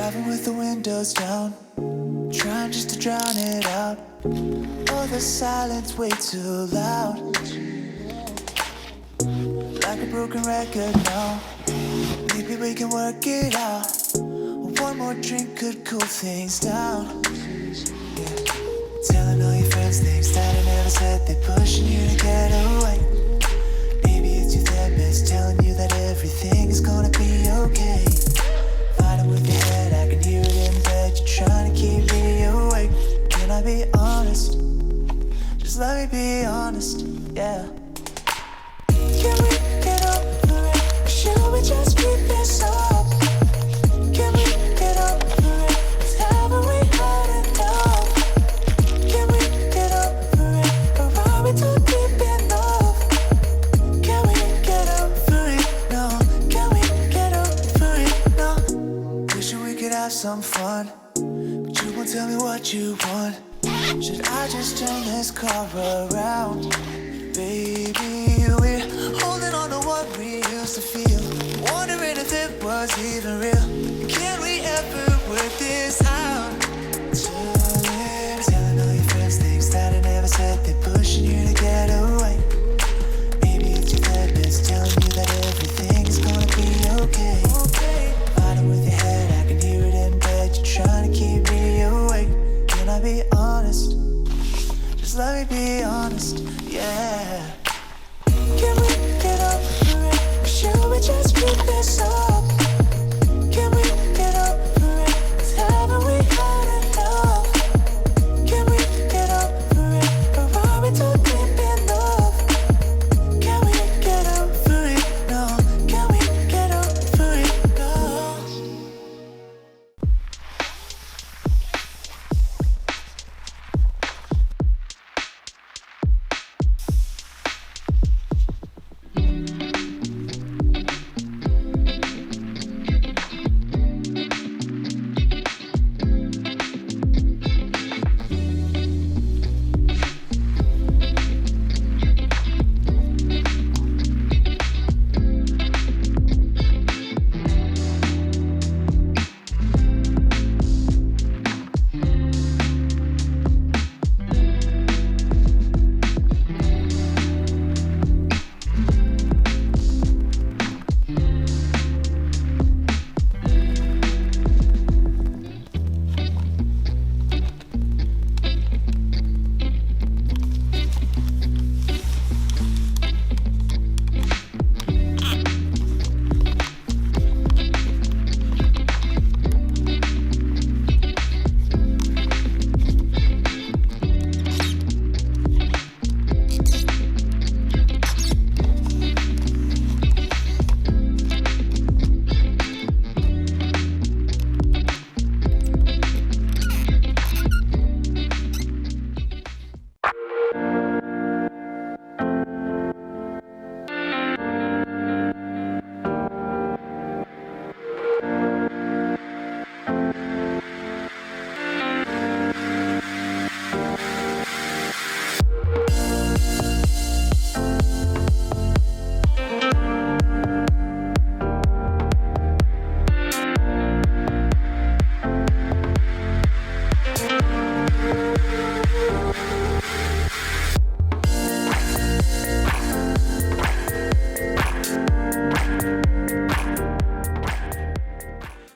Driving with the windows down, trying just to drown it out. Oh, the silence way too loud, like a broken record now. Maybe we can work it out. One more drink could cool things down. Yeah. Telling all your friends things that I never said. They're pushing you to get away. Maybe it's your therapist telling you that everything is gonna be okay. Fighting with your head, I can hear it in bed. You're trying to keep me awake. Can I be honest? Just let me be honest, yeah. Can we get over it? Or should we just keep this up? Can we get over it? 'Cause haven't we had enough? Can we get over it? Or are we too deep enough? Can we get over it? No. Can we get over it? No. Wishing we could have some fun, but you won't tell me what you want. Should I just turn this car around? Baby, we're holding on to what we used to feel, wondering if it was even real.